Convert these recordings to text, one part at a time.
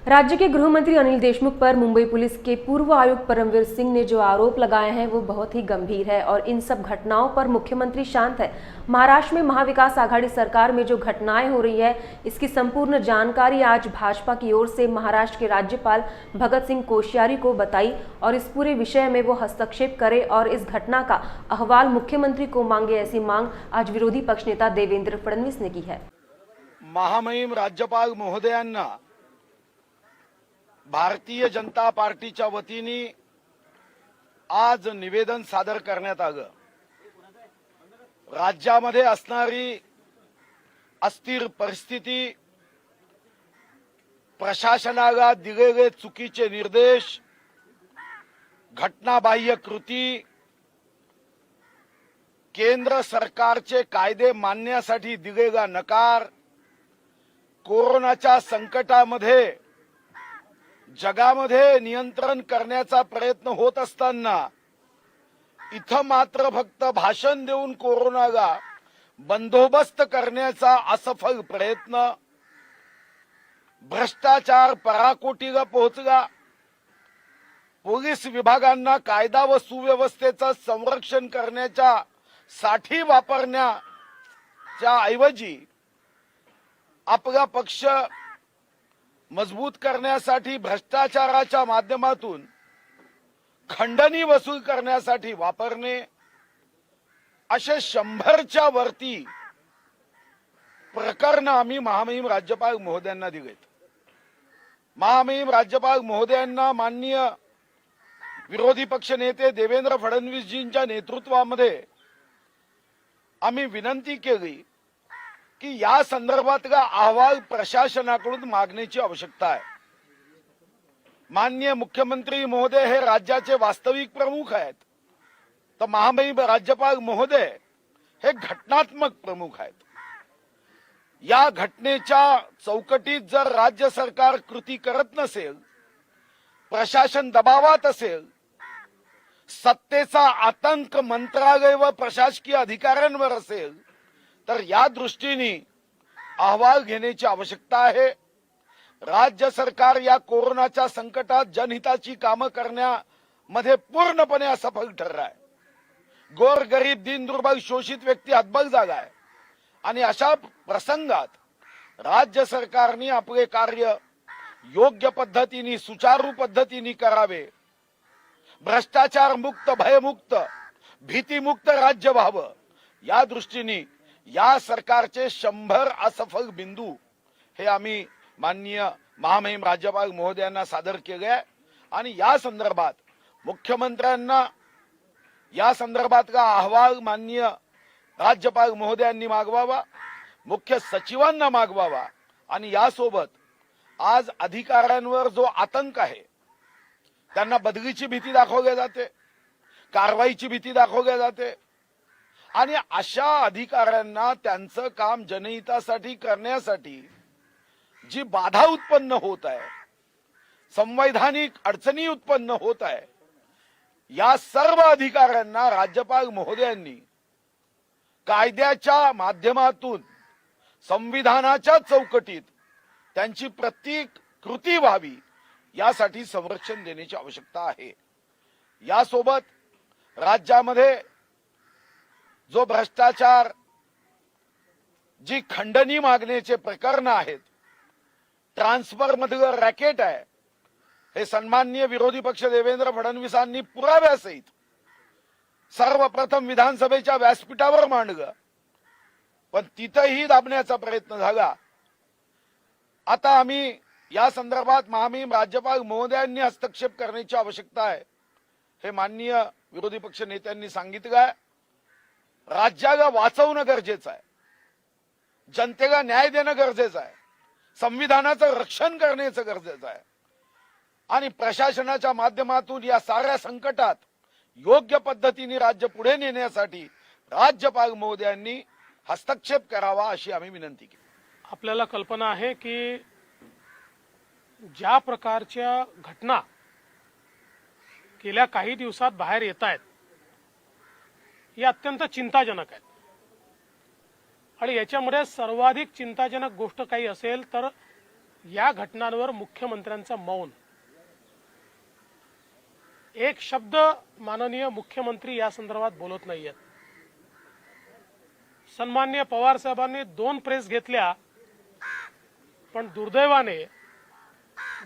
राज्य के गृह मंत्री अनिल देशमुख पर मुंबई पुलिस के पूर्व आयुक्त परमवीर सिंह ने जो आरोप लगाए हैं वो बहुत ही गंभीर है और इन सब घटनाओं पर मुख्यमंत्री शांत है। महाराष्ट्र में महाविकास आघाड़ी सरकार में जो घटनाएं हो रही है इसकी संपूर्ण जानकारी आज भाजपा की ओर से महाराष्ट्र के राज्यपाल भगत सिंह कोश्यारी को बताई और इस पूरे विषय में वो हस्तक्षेप करे और इस घटना का अहवाल मुख्यमंत्री को मांगे, ऐसी मांग आज विरोधी पक्ष नेता देवेंद्र फडणवीस ने की है। महामहिम राज्यपाल महोदयांना भारतीय जनता पार्टीच्या वतीने आज निवेदन सादर करण्यात आलं। राज्यामध्ये असणारी अस्थिर परिस्थिती, प्रशासनाला दिलेले चुकीचे निर्देश, घटनाबाह्य कृती, केंद्र सरकारचे कायदे मानण्यासाठी दिलेला नकार, कोरोनाच्या संकटामध्ये जगामध्ये नियंत्रण करण्याचा प्रयत्न होत असताना इथं मात्र फक्त भाषण देऊन कोरोनाला बंदोबस्त करण्याचा असफल प्रयत्न, भ्रष्टाचार पराकोटीला पोहोचला, पोलीस विभागांना कायदा व सुव्यवस्थेचं संरक्षण करण्याच्या साठी वापरण्याच्या ऐवजी आपला पक्ष मजबूत करण्यासाठी भ्रष्टाचाराच्या माध्यमातून खंडणी वसूल करण्यासाठी वापरणे, असे 100च्या वरती प्रकरण आम्ही महामहिम राज्यपाल महोदयांना दिलेत। महामहिम राज्यपाल महोदयांना माननीय विरोधी पक्ष नेते देवेंद्र फडणवीसजींच्या नेतृत्वामध्ये आम्ही विनंती केली की या संदर्भातला अहवाल प्रशासनाकडून मागण्याची आवश्यकता आहे। माननीय मुख्यमंत्री महोदय हे राज्याचे वास्तविक प्रमुख आहेत, तर महामहिम राज्यपाल महोदय हे घटनात्मक प्रमुख आहेत। या घटनेच्या चौकटीत जर राज्य सरकार कृती करत नसेल, प्रशासन दबावात असेल, सत्तेचा आतंक मंत्रालय व प्रशासकीय अधिकाऱ्यांवर असेल, तर या दृष्टीने अहवाल घेण्याची आवश्यकता आहे। राज्य सरकार या कोरोनाच्या संकटात जनहिताची कामं करण्यामध्ये पूर्णपणे असफल ठरलं आहे। गोरगरीब, दीनदुर्बल, शोषित व्यक्ती हतबल झाला आहे आणि अशा प्रसंगात राज्य सरकारने आपले कार्य योग्य पद्धतीने, सुचारू पद्धतीने करावे। भ्रष्टाचार मुक्त, भयमुक्त, भीतीमुक्त राज्य व्हावं, या दृष्टीने या सरकारचे 100 असफल बिंदू हे आम्ही माननीय महामहिम राज्यपाल महोदयांना सादर केले आहे आणि या संदर्भात मुख्यमंत्र्यांना या संदर्भातला अहवाल माननीय राज्यपाल महोदयांनी मागवावा, मुख्य सचिवांना मागवावा आणि यासोबत आज अधिकाऱ्यांवर जो आतंक आहे, त्यांना बदलीची भीती दाखवली जाते, कारवाईची भीती दाखवली जाते आणि अशा अधिकाऱ्यांना त्यांचं काम जनहितासाठी करण्यासाठी जी बाधा उत्पन्न होत आहे, संवैधानिक अडचणी उत्पन्न होत आहे, या सर्व अधिकाऱ्यांना राज्यपाल महोदयांनी कायद्याच्या माध्यमातून संविधानाच्या चौकटीत त्यांची प्रत्येक कृती व्हावी यासाठी संरक्षण देण्याची आवश्यकता आहे। यासोबत राज्यामध्ये जो भ्रष्टाचार, जी खंडणी मागण्याचे प्रकरण आहेत, ट्रान्सफर मधलं रॅकेट आहे, हे सन्माननीय विरोधी पक्ष देवेंद्र फडणवीसांनी पुराव्यासहित सर्वप्रथम विधानसभेच्या व्यासपीठावर मांडलं, पण तिथेही दाबण्याचा प्रयत्न झाला। आता आम्ही या संदर्भात महामहिम राज्यपाल महोदयांनी हस्तक्षेप करण्याची आवश्यकता आहे हे माननीय विरोधी पक्ष नेत्यांनी सांगितलं आहे। राज्याला वाचवणं गरजेचं आहे, जनतेला न्याय देणं गरजेचं आहे, संविधानाचं रक्षण करण्याचं गरजेचं आहे आणि प्रशासनाच्या माध्यमातून या साऱ्या संकटात योग्य पद्धतीने राज्य पुढे नेण्यासाठी राज्यपाल महोदयांनी हस्तक्षेप करावा अशी आम्ही विनंती केली। आपल्याला कल्पना आहे की ज्या प्रकारच्या घटना गेल्या काही दिवसात बाहेर येत आहेत हे अत्यंत चिंताजनक आहेत आणि याच्यामध्ये सर्वाधिक चिंताजनक गोष्ट काही असेल तर या घटनांवर मुख्यमंत्र्यांचं मौन, एक शब्द माननीय मुख्यमंत्री या संदर्भात बोलत नाहीयेत. सन्माननीय पवार साहेबांनी 2 प्रेस घेतल्या, पण दुर्दैवाने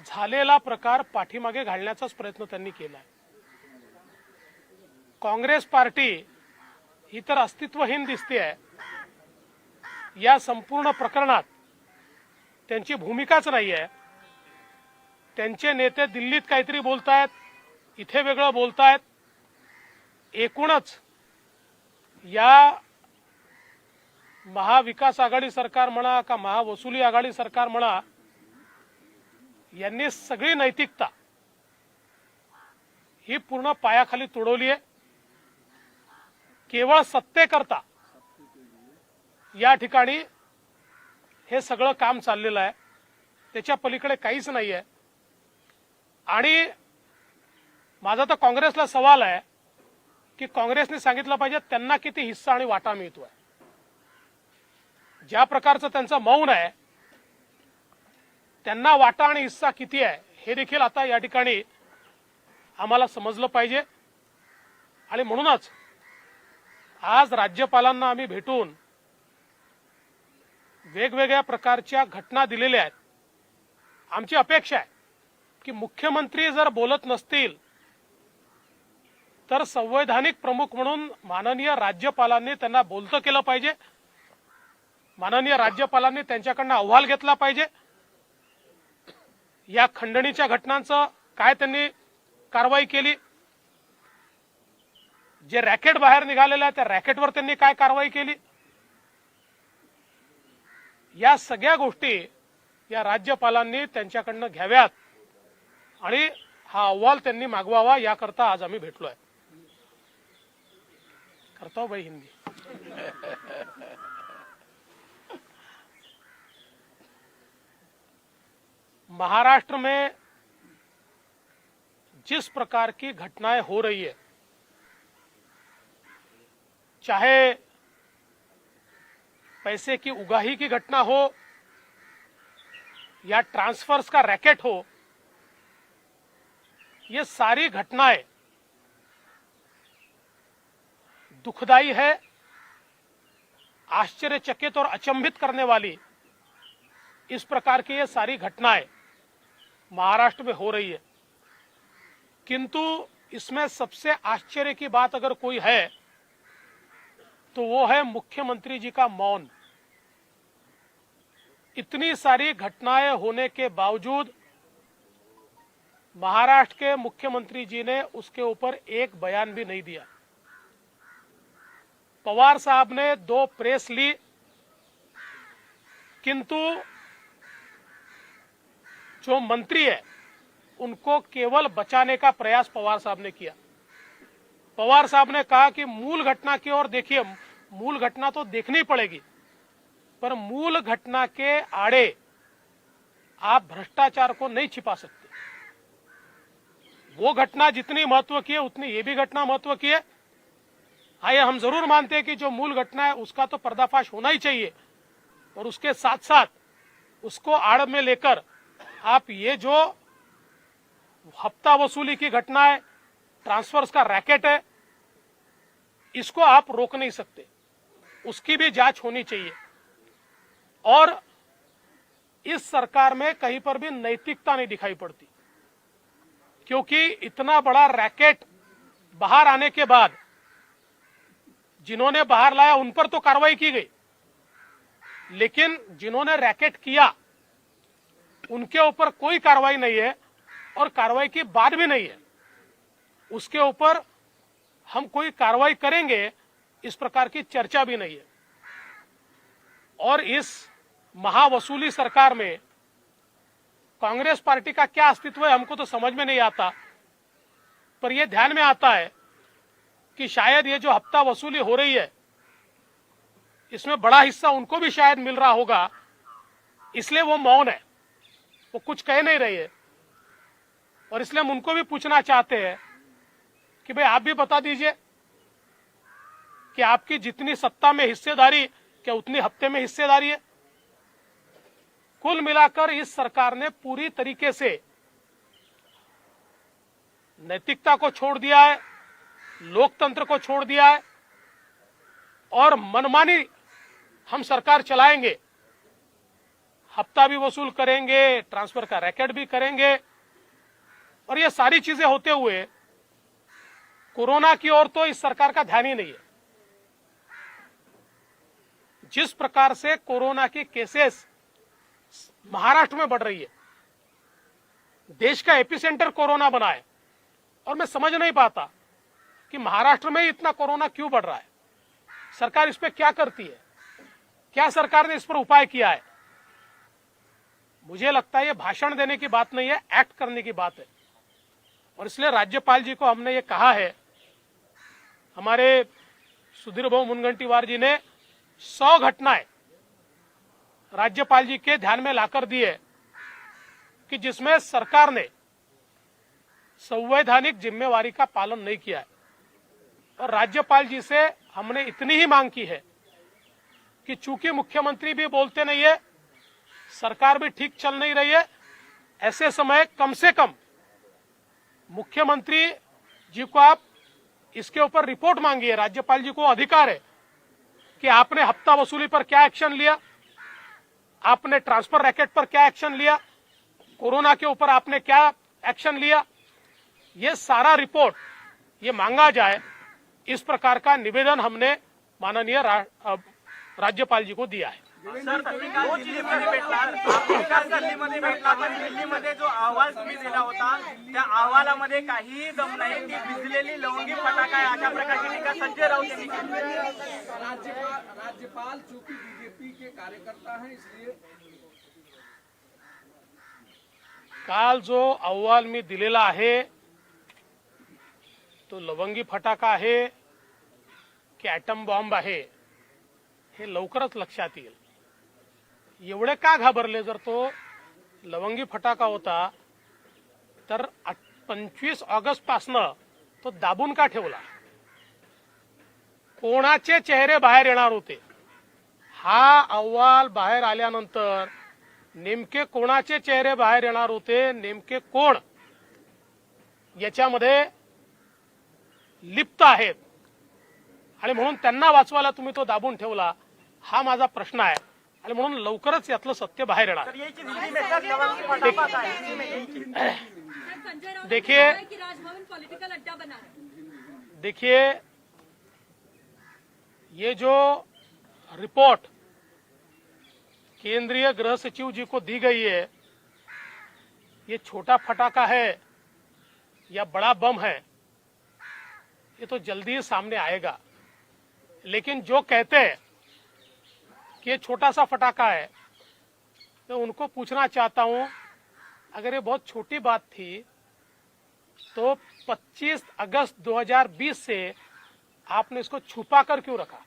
झालेला प्रकार पाठीमागे घालण्याचाच प्रयत्न त्यांनी केलाय. काँग्रेस पार्टी ही तर अस्तित्वहीन दिसतेय. या संपूर्ण प्रकरणात त्यांची भूमिकाच नाहीये. त्यांचे नेते दिल्लीत काहीतरी बोलतायत, इथे वेगळं बोलतायत. एकूणच या महाविकास आघाडी सरकार म्हणा का महावसुली आघाडी सरकार म्हणा, यांनी सगळी नैतिकता ही पूर्ण पायाखाली तुडवली आहे. केवळ सत्तेकरता या ठिकाणी हे सगळं काम चाललेलं आहे. त्याच्या पलीकडे काहीच नाही आहे. आणि माझा तर काँग्रेसला सवाल आहे की काँग्रेसने सांगितलं पाहिजे त्यांना किती हिस्सा आणि वाटा मिळतोय. ज्या प्रकारचं त्यांचं मौन आहे, त्यांना वाटा आणि हिस्सा किती आहे हे देखील आता या ठिकाणी आम्हाला समजलं पाहिजे. आणि म्हणूनच आज राज्यपालांना आम्ही भेटून वेगवेगळ्या प्रकारच्या घटना दिलेल्या आहेत. आमची अपेक्षा आहे की मुख्यमंत्री जर बोलत नसतील तर संवैधानिक प्रमुख म्हणून माननीय राज्यपालांनी त्यांना बोलतं केलं पाहिजे. माननीय राज्यपालांनी त्यांच्याकडनं अहवाल घेतला पाहिजे. या खंडणीच्या घटनांचं काय त्यांनी कारवाई केली, जे रॅकेट बाहेर निघालेलं आहे त्या रॅकेटवर त्यांनी काय कारवाई केली, या सगळ्या गोष्टी या राज्यपालांनी त्यांच्याकडनं घ्याव्यात आणि हा अहवाल त्यांनी मागवावा, याकरता आज आम्ही भेटलोय. करता हूं भाई हिंदी. महाराष्ट्र में जिस प्रकार की घटनाएं हो रही है, चाहे पैसे की उगाही की घटना हो या ट्रांसफर्स का रैकेट हो, ये सारी घटनाएं दुखदाई है, आश्चर्यचकित और अचंभित करने वाली इस प्रकार की ये सारी घटनाएं महाराष्ट्र में हो रही है. किंतु इसमें सबसे आश्चर्य की बात अगर कोई है तो वो है मुख्यमंत्री जी का मौन. इतनी सारी घटनाएं होने के बावजूद महाराष्ट्र के मुख्यमंत्री जी ने उसके ऊपर एक बयान भी नहीं दिया. पवार साहब ने 2 प्रेस ली, किंतु जो मंत्री है उनको केवल बचाने का प्रयास पवार साहब ने किया. पवार साहब ने कहा कि मूल घटना की ओर देखिए, मूल घटना तो देखनी पड़ेगी, पर मूल घटना के आड़े आप भ्रष्टाचार को नहीं छिपा सकते. वो घटना जितनी महत्व की है उतनी ये भी घटना महत्व की है. हाँ, ये हम जरूर मानते हैं कि जो मूल घटना है उसका तो पर्दाफाश होना ही चाहिए, और उसके साथ साथ उसको आड़ में लेकर आप ये जो हफ्ता वसूली की घटना है, ट्रांसफर्स का रैकेट है, इसको आप रोक नहीं सकते. उसकी भी जांच होनी चाहिए. और इस सरकार में कहीं पर भी नैतिकता नहीं दिखाई पड़ती, क्योंकि इतना बड़ा रैकेट बाहर आने के बाद जिन्होंने बाहर लाया उन पर तो कार्रवाई की गई, लेकिन जिन्होंने रैकेट किया उनके ऊपर कोई कार्रवाई नहीं है, और कार्रवाई की बात भी नहीं है. उसके ऊपर हम कोई कार्रवाई करेंगे इस प्रकार की चर्चा भी नहीं है. और इस महावसूली सरकार में कांग्रेस पार्टी का क्या अस्तित्व है हमको तो समझ में नहीं आता. पर यह ध्यान में आता है कि शायद ये जो हफ्ता वसूली हो रही है इसमें बड़ा हिस्सा उनको भी शायद मिल रहा होगा, इसलिए वो मौन है, वो कुछ कह नहीं रही है. और इसलिए हम उनको भी पूछना चाहते हैं कि भाई आप भी बता दीजिए कि आपकी जितनी सत्ता में हिस्सेदारी क्या उतनी हफ्ते में हिस्सेदारी है. कुल मिलाकर इस सरकार ने पूरी तरीके से नैतिकता को छोड़ दिया है, लोकतंत्र को छोड़ दिया है और मनमानी हम सरकार चलाएंगे, हफ्ता भी वसूल करेंगे, ट्रांसफर का रैकेट भी करेंगे और ये सारी चीजें होते हुए कोरोना की ओर तो इस सरकार का ध्यान ही नहीं है। जिस प्रकार से कोरोना के केसेस महाराष्ट्र में बढ़ रही है, देश का एपिसेंटर कोरोना बना है और मैं समझ नहीं पाता कि महाराष्ट्र में इतना कोरोना क्यों बढ़ रहा है। सरकार इस पे क्या करती है? क्या सरकार ने इस पर उपाय किया है? मुझे लगता है ये भाषण देने की बात नहीं है, एक्ट करने की बात है। और इसलिए राज्यपाल जी को हमने ये कहा है, हमारे सुधीर भाऊ मुनगंटीवार जी ने 100 घटनाएं राज्यपाल जी के ध्यान में लाकर दी है कि जिसमें सरकार ने संवैधानिक जिम्मेवारी का पालन नहीं किया है। और राज्यपाल जी से हमने इतनी ही मांग की है कि चूंकि मुख्यमंत्री भी बोलते नहीं है, सरकार भी ठीक चल नहीं रही है, ऐसे समय कम से कम मुख्यमंत्री जी को आप इसके ऊपर रिपोर्ट मांगिए। राज्यपाल जी को अधिकार है कि आपने हफ्ता वसूली पर क्या एक्शन लिया, आपने ट्रांसफर रैकेट पर क्या एक्शन लिया, कोरोना के ऊपर आपने क्या एक्शन लिया, ये सारा रिपोर्ट ये मांगा जाए। इस प्रकार का निवेदन हमने माननीय राज्यपाल जी को दिया है। सर, दो चीजेमध्ये भेटला. विकास दिल्लीमध्ये भेटला, पण दिल्लीमध्ये जो अहवाल तुम्ही दिला होता त्या अहवालामध्ये काहीही दम नाही. ती भिजलेली लवंगी फटाका आहे अशा प्रकारची टीका संजय राऊत यांनी केली. राज्यपाल चूंकि बीजेपी के कार्यकर्ता हैं इसलिए काल जो अहवाल मी दिलेला आहे तो लवंगी फटाका आहे की ॲटम बॉम्ब आहे हे लवकरच लक्षात येईल. एवढे का घाबरले? जर तो लवंगी फटाका होता तर 25 ऑगस्ट पासनं तो दाबून का ठेवला? कोणाचे चेहरे बाहेर येणार होते? हा अहवाल बाहेर आल्यानंतर नेमके कोणाचे चेहरे बाहेर येणार होते, नेमके कोण याच्यामध्ये लिप्त आहेत आणि म्हणून त्यांना वाचवायला तुम्ही तो दाबून ठेवला, हा माझा प्रश्न आहे. आणि म्हणून लवकरच यातलं सत्य बाहेर येणार. सर, यही चीज हिंदी में सर लवंगी फटाका का है, हिंदी में यही चीज. देखिए राजभवन पॉलिटिकल अड्डा बना है. देखिए ये जो रिपोर्ट केंद्रीय गृह सचिव जी को दी गई है, ये छोटा फटाका है या बड़ा बम है, ये तो जल्दी ही सामने आएगा. लेकिन जो कहते हैं कि ये छोटा सा फटाका है, तो उनको पूछना चाहता हूं, अगर ये बहुत छोटी बात थी तो 25 अगस्त 2020 से आपने इसको छुपा कर क्यों रखा?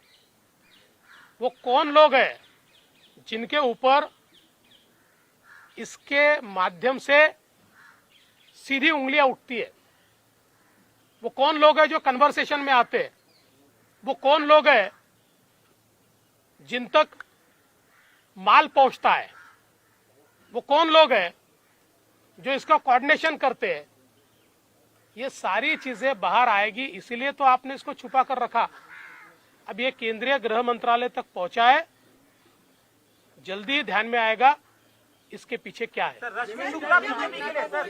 वो कौन लोग हैं जिनके ऊपर इसके माध्यम से सीधी उंगलियां उठती है? वो कौन लोग हैं जो कन्वर्सेशन में आते हैं? वो कौन लोग हैं जिन तक माल पहुंचता है? वो कौन लोग हैं जो इसका कोऑर्डिनेशन करते हैं? ये सारी चीजें बाहर आएगी, इसीलिए तो आपने इसको छुपा कर रखा. अब ये केंद्रीय गृह मंत्रालय तक पहुंचा है, जल्दी ध्यान में आएगा इसके पीछे क्या है. सर, रश्मि शुक्ला बीजेपी के लिए सर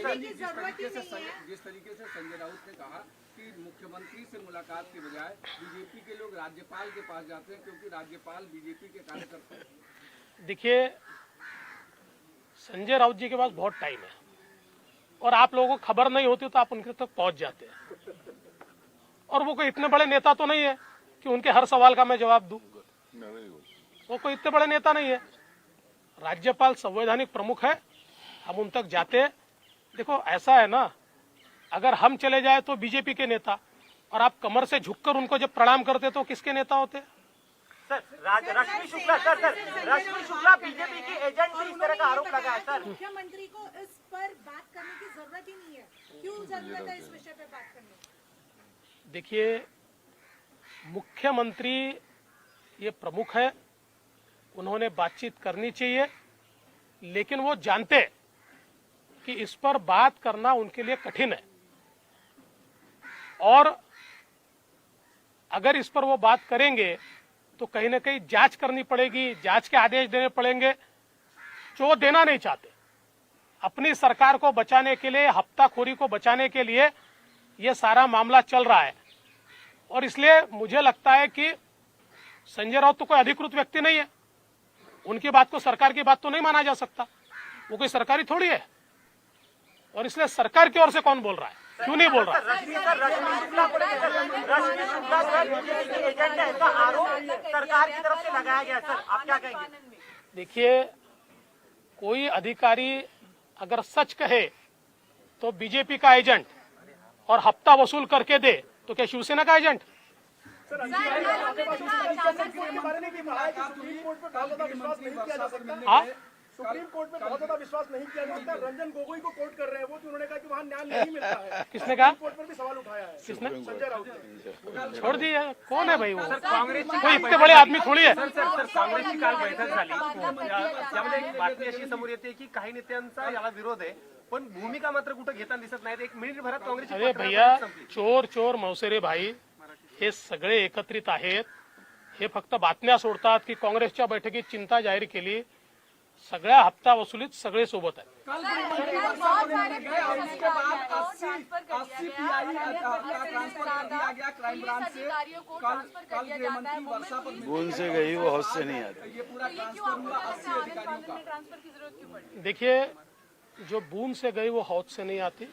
जिस तरीके से संजय राउत ने कहा कि मुख्यमंत्री से मुलाकात के बजाय बीजेपी के लोग राज्यपाल के पास जाते हैं क्योंकि राज्यपाल बीजेपी के कार्यकर्ता हैं. देखिए, संजय राउत जी के पास बहुत टाइम है और आप लोगों को खबर नहीं होती तो आप उनके तक पहुंच जाते हैं. और वो कोई इतने बड़े नेता तो नहीं है कि उनके हर सवाल का मैं जवाब दूं. वो कोई इतने बड़े नेता नहीं है. राज्यपाल संवैधानिक प्रमुख है, हम उन तक जाते हैं. देखो ऐसा है ना, अगर हम चले जाए तो बीजेपी के नेता, और आप कमर से झुककर उनको जब प्रणाम करते तो किसके नेता होते? सर, रश्मि शुक्ला रश्मि शुक्ला बीजेपी की एजेंट से इस तरह का आरोप लगा है. सर, मुख्यमंत्री को इस पर बात करने की जरूरत ही नहीं है. क्यों जरूरत है इस विषय पे बात करने की? देखिए, मुख्यमंत्री ये प्रमुख है, उन्होंने बातचीत करनी चाहिए, लेकिन वो जानते हैं कि इस पर बात करना उनके लिए कठिन है, और अगर इस पर वो बात करेंगे तो कहीं ना कहीं जांच करनी पड़ेगी, जांच के आदेश देने पड़ेंगे, जो वो देना नहीं चाहते। अपनी सरकार को बचाने के लिए, हफ्ताखोरी को बचाने के लिए ये सारा मामला चल रहा है। और इसलिए मुझे लगता है कि संजय राउत तो कोई अधिकृत व्यक्ति नहीं है, उनकी बात को, सरकार की बात तो नहीं माना जा सकता, वो कोई सरकारी थोड़ी है। और इसलिए सरकार की ओर से कौन बोल रहा है, क्यों नहीं बोल रहा है? रश्मि शुक्ला सर बीजेपी के एजेंट है, इसका आरोप सरकार की तरफ से लगाया गया। सर आप क्या कहेंगे? देखिए, कोई अधिकारी अगर सच कहे तो बीजेपी का एजेंट, और हफ्ता वसूल करके दे तो क्या शिवसेना का एजेंट? हाँ, सुप्रीम कोर्ट में बहुत ज्यादा विश्वास नहीं किया जा सकता। रंजन गोगोई को कोर्ट कर रहे हैं वो, कि उन्होंने कहा कि वहाँ न्याय नहीं मिलता है। किसने कहा? कोर्ट पर भी सवाल उठाया है किसने? संजय राउत ने। छोड़ दिए, कौन है भाई वो? कोई इतने बड़े आदमी थोडी आहे। काँग्रेसची काल बैठक झाली, त्यामध्ये एक बातमी अशी समोर येते की काही नेत्यांचा याला विरोध आहे, पण भूमिका मात्र कुठे घेताना दिसत नाहीत। एक मिनिटभरात काँग्रेसची अरे भैया, चोर चोर मौसेरे भाई हे सगळे एकत्रित आहेत। हे फक्त बातम्या सोडतात की काँग्रेसच्या बैठकीत चिंता जाहीर केली, सगळ्या हप्ता वसुलीत सगळे सोबत आहेत। बूंद से गई वो हौस से नहीं आती। देखिए, जो बूंद से गई वो हौद से नहीं आती,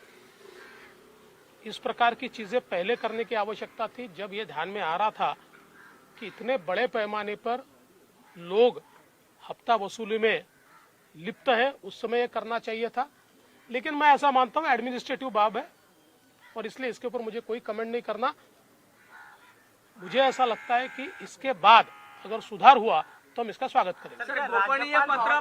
इस प्रकार की चीजें पहले करने की आवश्यकता थी, जब ये ध्यान में आ रहा था कि इतने बड़े पैमाने पर लोग हफ्ता वसूली में लिप्त है, उस समय ये करना चाहिए था। लेकिन मैं ऐसा मानता हूं एडमिनिस्ट्रेटिव बाब है, और इसलिए इसके ऊपर मुझे कोई कमेंट नहीं करना। मुझे ऐसा लगता है कि इसके बाद अगर सुधार हुआ तो हम इसका स्वागत करेंगे। गोपनीय पत्र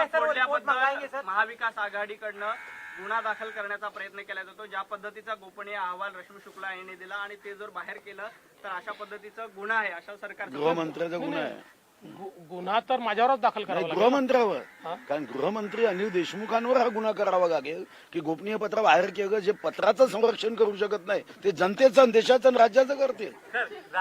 फोडल्याबद्दल महाविकास आघाडीकडनं गुन्हा दाखल करण्याचा प्रयत्न केला जातो। ज्या पद्धतीचा गोपनीय अहवाल रश्मी शुक्ला यांनी दिला आणि ते जर बाहेर केलं तर अशा पद्धतीचा गुन्हा आहे, अशा सरकारचा गृहमंत्र्याचा गुन्हा आहे। गुन्हा तर माझ्यावरच दाखल करावा लागेल। गृहमंत्र्यावर, कारण गृहमंत्री अनिल देशमुखांवर हा गुन्हा करावा लागेल की गोपनीय पत्र बाहेर केलं, जे पत्राचं संरक्षण करू शकत नाही ते जनतेचं, देशाचं आणि राज्याचं करतील।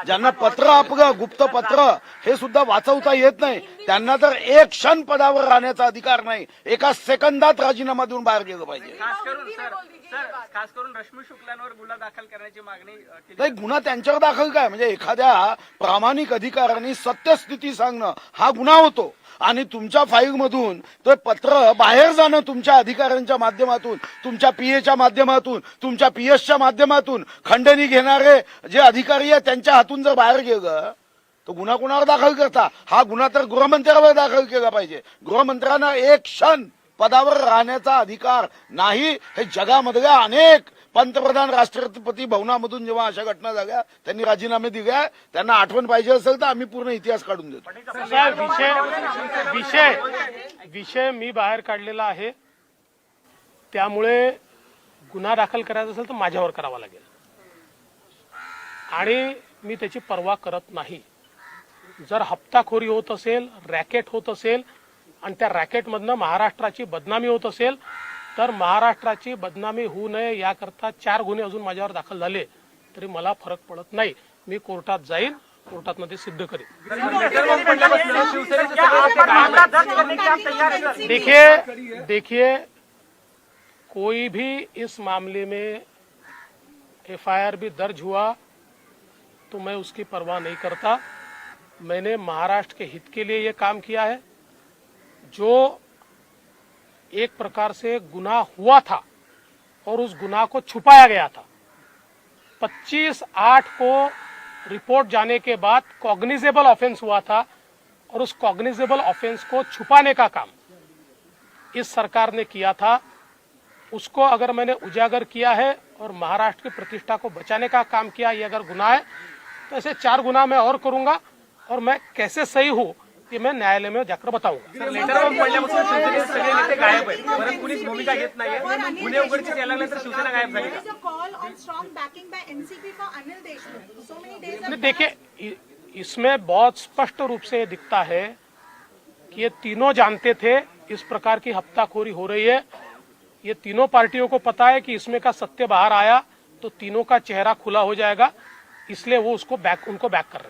ज्यांना पत्र, आपलं गुप्त पत्र हे सुद्धा वाचवता येत नाही, त्यांना तर एक क्षण पदावर राहण्याचा अधिकार नाही, एका सेकंदात राजीनामा देऊन बाहेर गेलं पाहिजे। खास करून रश्मी शुक्लांवर गुन्हा दाखल करण्याची मागणी केली। नाही, गुन्हा त्यांच्यावर दाखल काय, म्हणजे एखाद्या प्रामाणिक अधिकाऱ्यांनी सत्यस्थिती सांगणं हा गुन्हा होतो, आणि तुमच्या फाईल मधून ते पत्र बाहेर जाणं, तुमच्या अधिकाऱ्यांच्या माध्यमातून, तुमच्या पीएच्या माध्यमातून, तुमच्या पीएसच्या माध्यमातून खंडणी घेणारे जे अधिकारी आहेत त्यांच्या हातून जर बाहेर गेलं तो गुन्हा कुणावर दाखल करता? हा गुन्हा तर गृहमंत्र्यावर दाखल केला पाहिजे। गृहमंत्र्यांना एक क्षण पदावर राहण्याचा अधिकार नाही। हे जगामधल्या अनेक पंतप्रधान, राष्ट्रपती भवनामधून जेव्हा अशा घटना झाल्या त्यांनी राजीनामे दिले, त्यांना आठवण पाहिजे असेल तर आम्ही पूर्ण इतिहास काढून देतो। विषय मी बाहेर काढलेला आहे, त्यामुळे गुन्हा दाखल करायचा असेल तर माझ्यावर करावा लागेल, आणि मी त्याची पर्वा करत नाही। जर हप्ताखोरी होत असेल, रॅकेट होत असेल, आणि त्या रॅकेटमधनं महाराष्ट्राची बदनामी होत असेल, तर महाराष्ट्राची बदनामी होऊ नये याकरता 4 गुन्हे अजून माझ्यावर दाखल झाले तरी मला फरक पडत नाही। मी कोर्टात जाईन, कोर्टात ते सिद्ध करेन। देखिए, कोई भी इस मामले में एफआईआर भी दर्ज हुआ तो मैं उसकी परवाह नहीं करता। मैंने महाराष्ट्र के हित के लिए ये काम किया है। जो एक प्रकार से गुनाह हुआ था और उस गुनाह को छुपाया गया था, 25/8 को रिपोर्ट जाने के बाद कॉग्निजेबल ऑफेंस हुआ था, और उस कॉग्निजेबल ऑफेंस को छुपाने का काम इस सरकार ने किया था। उसको अगर मैंने उजागर किया है और महाराष्ट्र की प्रतिष्ठा को बचाने का काम किया, ये अगर गुनाह है तो ऐसे 4 गुनाह मैं और करूंगा, और मैं कैसे सही हूं ये मैं न्यायालय में जाकर बताऊंगा। लेटर पडल्यापासून शिवसेनेचे सगळे नेते गायब आहेत, परत कुणीच भूमिका घेत नाहीये। गुन्हे उघडकीस यायला लागल्यानंतर शिवसेना गायब झाली का? देखिए, इसमें बहुत स्पष्ट रूप से दिखता है कि ये तीनों जानते थे इस प्रकार की हफ्ताखोरी हो रही है। ये तीनों पार्टियों को पता है कि इसमें का सत्य बाहर आया तो तीनों का चेहरा खुला हो जाएगा, इसलिए वो उनको बैक कर रहे हैं।